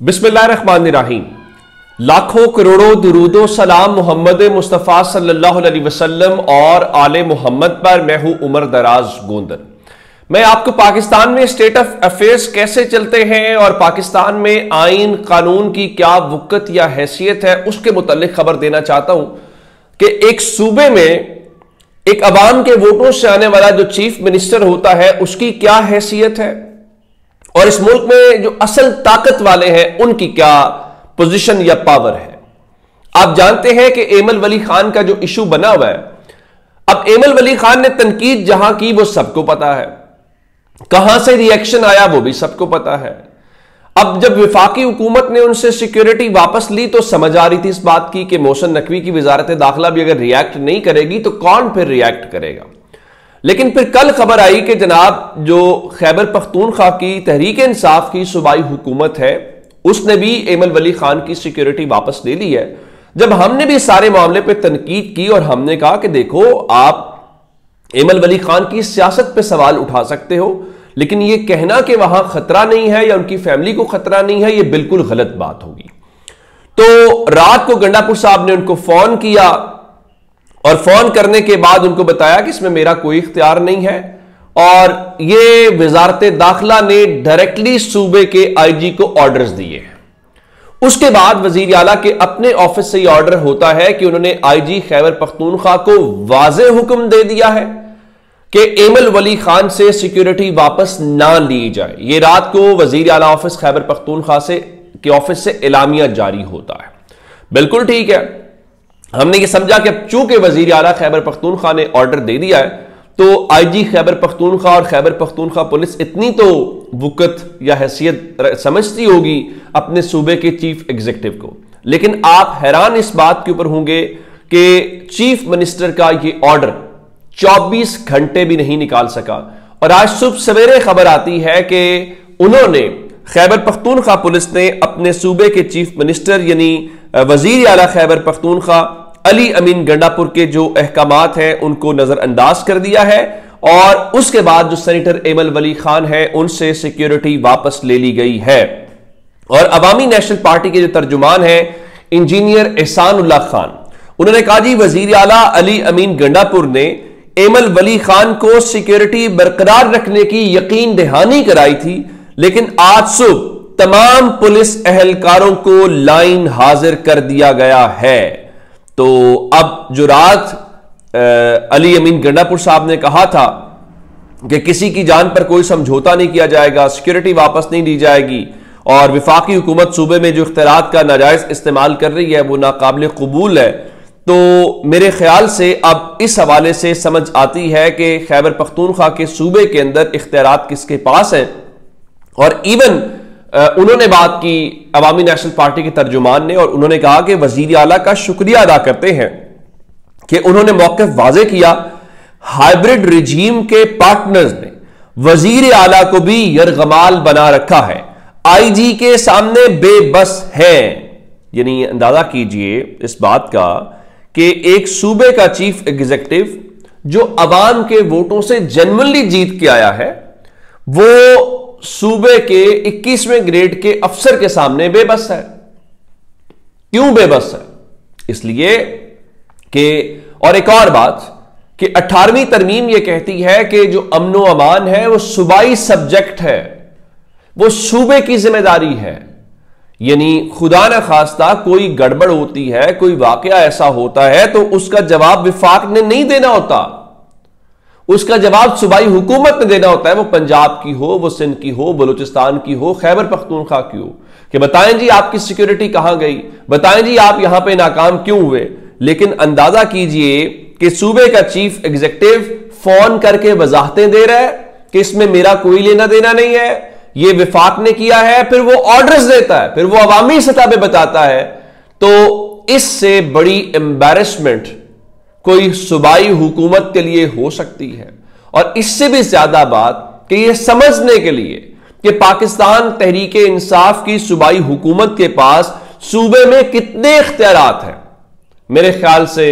बिस्मिल्लाहिर्रहमानिर्रहीम। लाखों करोड़ों दुरूदो सलाम मोहम्मद मुस्तफ़ा सल्लल्लाहु अलैहि वसल्लम और आले मोहम्मद पर। मैं हूं उमर दराज गोंदल। मैं आपको पाकिस्तान में स्टेट ऑफ अफेयर्स कैसे चलते हैं और पाकिस्तान में आइन कानून की क्या वक़्त या हैसियत है उसके मुतालिक खबर देना चाहता हूं कि एक सूबे में एक अवाम के वोटों से आने वाला जो चीफ मिनिस्टर होता है उसकी क्या हैसियत है और इस मुल्क में जो असल ताकत वाले हैं उनकी क्या पोजीशन या पावर है। आप जानते हैं कि एमल वली खान का जो इशू बना हुआ है, अब एमल वली खान ने तनकीद जहां की वो सबको पता है, कहां से रिएक्शन आया वो भी सबको पता है। अब जब वफाकी हुकूमत ने उनसे सिक्योरिटी वापस ली तो समझ आ रही थी इस बात की कि मोहसिन नकवी की वजारत दाखिला भी अगर रिएक्ट नहीं करेगी तो कौन फिर रिएक्ट करेगा। लेकिन फिर कल खबर आई कि जनाब जो खैबर पख्तूनख्वा की तहरीक इंसाफ की सूबाई हुकूमत है उसने भी एमल वली खान की सिक्योरिटी वापस ले ली है। जब हमने भी सारे मामले पे तनकीद की और हमने कहा कि देखो आप एमल वली खान की सियासत पे सवाल उठा सकते हो, लेकिन यह कहना कि वहां खतरा नहीं है या उनकी फैमिली को खतरा नहीं है, यह बिल्कुल गलत बात होगी। तो रात को गंडापुर साहब ने उनको फोन किया और फोन करने के बाद उनको बताया कि इसमें मेरा कोई इख्तियार नहीं है और ये वजारत दाखिला ने डायरेक्टली सूबे के आईजी को ऑर्डर्स दिए हैं। उसके बाद वजीर आला के अपने ऑफिस से यह ऑर्डर होता है कि उन्होंने आईजी खैबर पख्तूनख्वा को वाज़ेह हुक्म दे दिया है कि एमल वली खान से सिक्योरिटी वापस ना ली जाए। यह रात को वजीर आला ऑफिस खैबर पख्तूनख्वा के ऑफिस से एलामिया जारी होता है। बिल्कुल ठीक है, हमने ये समझा कि अब चूंकि वजीर आला खैबर पख्तूनख्वा ने ऑर्डर दे दिया है तो आईजी खैबर पख्तूनख्वा और खैबर पख्तूनख्वा पुलिस इतनी तो वक़्त या हैसियत समझती होगी अपने सूबे के चीफ एग्जीक्यूटिव को। लेकिन आप हैरान इस बात के ऊपर होंगे कि चीफ मिनिस्टर का ये ऑर्डर 24 घंटे भी नहीं निकाल सका और आज सुबह सवेरे खबर आती है कि उन्होंने खैबर पख्तूनख्वा पुलिस ने अपने सूबे के चीफ मिनिस्टर यानी वजीर आला खैबर पख्तूनख्वा अली अमीन गंडापुर के जो अहकामात हैं उनको नजरअंदाज कर दिया है और उसके बाद जो सेनेटर एमल वली खान है उनसे सिक्योरिटी वापस ले ली गई है। और अवामी नेशनल पार्टी के जो तर्जुमान हैं इंजीनियर एहसानुल्लाह खान, उन्होंने कहा जी वजीर आला अली अमीन गंडापुर ने एमल वली खान को सिक्योरिटी बरकरार रखने की यकीन दहानी कराई थी, लेकिन आज सुबह तमाम पुलिस एहलकारों को लाइन हाजिर कर दिया गया है। तो अब जो रात अली अमीन गंडापुर साहब ने कहा था कि किसी की जान पर कोई समझौता नहीं किया जाएगा, सिक्योरिटी वापस नहीं दी जाएगी और विफाकी हुकूमत सूबे में जो इख्तियारात का नाजायज इस्तेमाल कर रही है वो नाकाबिल कबूल है। तो मेरे ख्याल से अब इस हवाले से समझ आती है कि खैबर पख्तूनख्वा के सूबे के अंदर इख्तियारात किसके पास हैं। और इवन उन्होंने बात की अवामी नेशनल पार्टी के तर्जुमान ने और उन्होंने कहा कि वजीर आला का शुक्रिया अदा करते हैं कि उन्होंने मौक़िफ़ वाज़े किया। हाइब्रिड रिजीम के पार्टनर्स ने वजीर आला को भी यरगमाल बना रखा है, आईजी के सामने बेबस हैं। यानी अंदाजा कीजिए इस बात का कि एक सूबे का चीफ एग्जीक्यूटिव जो अवाम के वोटों से जेन्युइनली जीत के आया है वो सूबे के 21वें ग्रेड के अफसर के सामने बेबस है। क्यों बेबस है? इसलिए कि और एक और बात कि 18वीं तरमीम यह कहती है कि जो अमनो अमान है वो सूबाई सब्जेक्ट है, वो सूबे की जिम्मेदारी है। यानी खुदा न खास्ता कोई गड़बड़ होती है, कोई वाकया ऐसा होता है तो उसका जवाब विफाक ने नहीं देना होता, उसका जवाब सूबाई हुकूमत ने देना होता है। वो पंजाब की हो, वो सिंध की हो, बलूचिस्तान की हो, खैबर पख्तूनख्वा की हो, कि बताएं जी आपकी सिक्योरिटी कहां गई, बताएं जी आप यहां पे नाकाम क्यों हुए। लेकिन अंदाजा कीजिए कि सूबे का चीफ एग्जीक्यूटिव फोन करके वजाहतें दे रहा है कि इसमें मेरा कोई लेना देना नहीं है, यह विफाक ने किया है, फिर वो ऑर्डर्स देता है, फिर वो अवामी सतह पे बताता है। तो इससे बड़ी एम्बैरेसमेंट कोई सूबाई हुकूमत के लिए हो सकती है। और इससे भी ज्यादा बात कि यह समझने के लिए कि पाकिस्तान तहरीक इंसाफ की सूबाई हुकूमत के पास सूबे में कितने इख्तियारात हैं, मेरे ख्याल से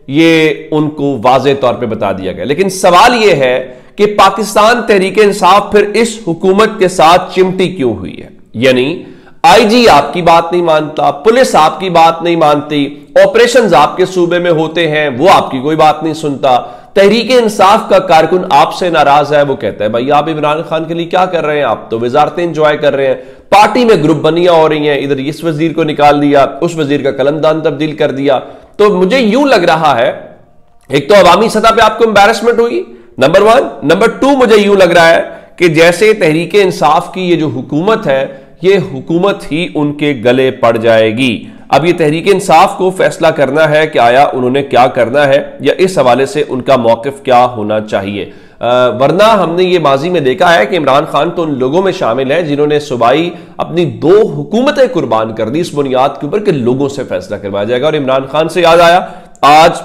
यह उनको वाज़े तौर पे बता दिया गया। लेकिन सवाल यह है कि पाकिस्तान तहरीक इंसाफ फिर इस हुकूमत के साथ चिमटी क्यों हुई है। यानी आईजी आपकी बात नहीं मानता, पुलिस आपकी बात नहीं मानती, ऑपरेशंस आपके सूबे में होते हैं वो आपकी कोई बात नहीं सुनता। तहरीक इंसाफ का कारकुन आपसे नाराज है, वो कहता है भाई आप इमरान खान के लिए क्या कर रहे हैं, आप तो वजारतें इंजॉय कर रहे हैं, पार्टी में ग्रुप बनियां हो रही हैं, इधर इस वजीर को निकाल दिया, उस वजीर का कलमदान तब्दील कर दिया। तो मुझे यूं लग रहा है, एक तो अवामी सतह पे आपको एम्बैरेसमेंट हुई, नंबर 1, नंबर 2 मुझे यूं लग रहा है कि जैसे तहरीक इंसाफ की ये जो हुकूमत है, ये हुकूमत ही उनके गले पड़ जाएगी। अब ये तहरीक इंसाफ को फैसला करना है कि आया उन्होंने क्या करना है, या इस हवाले से उनका मौकिफ क्या होना चाहिए। वरना हमने ये माजी में देखा है कि इमरान खान तो उन लोगों में शामिल है जिन्होंने सूबाई अपनी 2 हुकूमतें कुर्बान कर दी इस बुनियाद के ऊपर कि लोगों से फैसला करवाया जाएगा। और इमरान खान से याद आया, आज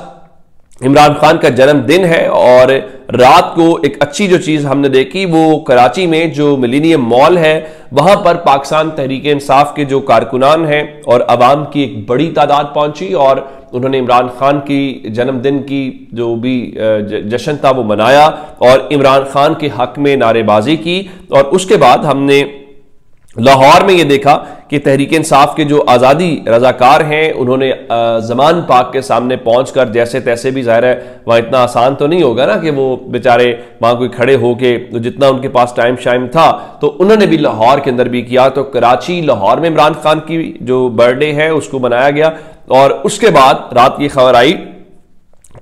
इमरान खान का जन्मदिन है और रात को एक अच्छी जो चीज हमने देखी वो कराची में जो मिलेनियम मॉल है वहां पर पाकिस्तान तहरीक इंसाफ के जो कारकुनान हैं और अवाम की एक बड़ी तादाद पहुंची और उन्होंने इमरान खान की जन्मदिन की जो भी जश्न था वो मनाया और इमरान खान के हक में नारेबाजी की। और उसके बाद हमने लाहौर में ये देखा कि तहरीक इंसाफ के जो आज़ादी रजाकार हैं उन्होंने जमान पाक के सामने पहुंचकर जैसे तैसे भी, जाहिर है वहां इतना आसान तो नहीं होगा ना कि वो बेचारे वहां कोई खड़े होके, जितना उनके पास टाइम शाइम था तो उन्होंने भी लाहौर के अंदर भी किया। तो कराची लाहौर में इमरान खान की जो बर्थडे है उसको मनाया गया और उसके बाद रात की खबर आई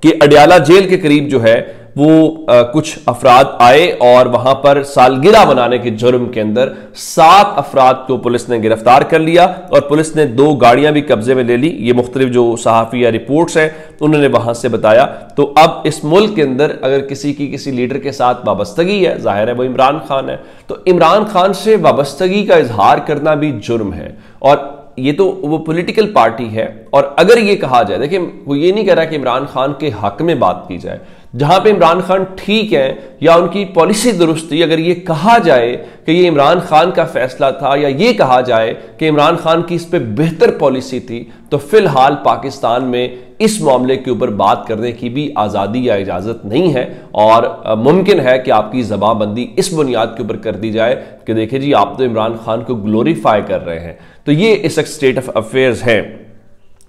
कि अडयाला जेल के करीब जो है वो कुछ अफराद आए और वहां पर सालगिरह मनाने के जुर्म के अंदर 7 अफराद को पुलिस ने गिरफ्तार कर लिया और पुलिस ने 2 गाड़ियां भी कब्जे में ले ली। ये मुख्तलिफ जो सहाफी या रिपोर्ट्स हैं उन्होंने वहां से बताया। तो अब इस मुल्क के अंदर अगर किसी की किसी लीडर के साथ वाबस्तगी है, जाहिर है वो इमरान खान है, तो इमरान खान से वाबस्तगी का इजहार करना भी जुर्म है। और ये तो वो पॉलिटिकल पार्टी है और अगर ये कहा जाए, देखिए वो ये नहीं कह रहा कि इमरान खान के हक में बात की जाए, जहां पे इमरान खान ठीक है या उनकी पॉलिसी दुरुस्त थी, अगर ये कहा जाए कि ये इमरान खान का फैसला था या ये कहा जाए कि इमरान खान की इस पे बेहतर पॉलिसी थी, तो फिलहाल पाकिस्तान में इस मामले के ऊपर बात करने की भी आज़ादी या इजाज़त नहीं है। और मुमकिन है कि आपकी जबाबंदी इस बुनियाद के ऊपर कर दी जाए कि देखिए जी आप तो इमरान खान को ग्लोरीफाई कर रहे हैं। तो ये इस स्टेट ऑफ अफेयर्स है।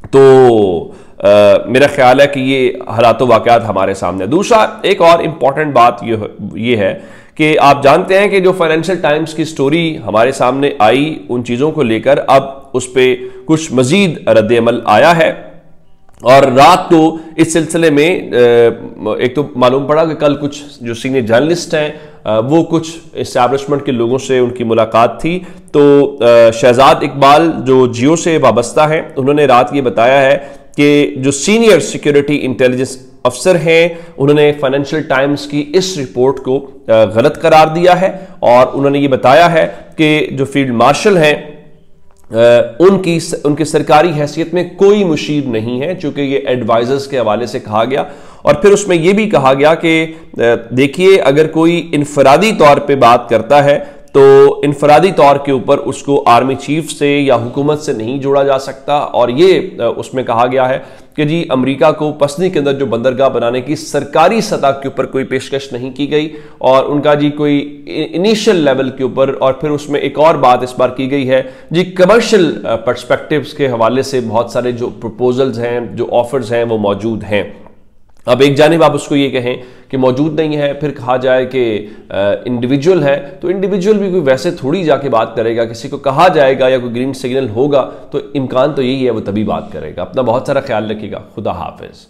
तो मेरा ख्याल है कि ये हालात वाक़यात हमारे सामने। दूसरा एक और इम्पॉर्टेंट बात ये है कि आप जानते हैं कि जो फाइनेंशियल टाइम्स की स्टोरी हमारे सामने आई उन चीज़ों को लेकर अब उस पर कुछ मजीद रद्द-ए-अमल आया है और रात को इस सिलसिले में एक तो मालूम पड़ा कि कल कुछ जो सीनियर जर्नलिस्ट हैं वो कुछ इस्टेब्लिशमेंट के लोगों से उनकी मुलाकात थी। तो शहजाद इकबाल जो जियो से वाबस्ता हैं उन्होंने रात ये बताया है कि जो सीनियर सिक्योरिटी इंटेलिजेंस अफसर हैं उन्होंने फाइनेंशियल टाइम्स की इस रिपोर्ट को गलत करार दिया है और उन्होंने ये बताया है कि जो फील्ड मार्शल हैं उनकी सरकारी हैसियत में कोई मुशीर नहीं है, चूंकि ये एडवाइजर्स के हवाले से कहा गया। और फिर उसमें यह भी कहा गया कि देखिए अगर कोई इनफरादी तौर पे बात करता है तो इनफरादी तौर के ऊपर उसको आर्मी चीफ से या हुकूमत से नहीं जोड़ा जा सकता। और ये उसमें कहा गया है कि जी अमेरिका को पसनी के अंदर जो बंदरगाह बनाने की सरकारी सतह के ऊपर कोई पेशकश नहीं की गई और उनका जी कोई इनिशियल लेवल के ऊपर। और फिर उसमें एक और बात इस बार की गई है जी कमर्शियल पर्सपेक्टिव्स के हवाले से बहुत सारे जो प्रपोजल्स हैं, जो ऑफर्स हैं वो मौजूद हैं। अब एक जानिब आप उसको ये कहें कि मौजूद नहीं है, फिर कहा जाए कि इंडिविजुअल है, तो इंडिविजुअल भी कोई वैसे थोड़ी जाके बात करेगा। किसी को कहा जाएगा या कोई ग्रीन सिग्नल होगा तो इम्कान तो यही है वो तभी बात करेगा। अपना बहुत सारा ख्याल रखिएगा। खुदा हाफिज।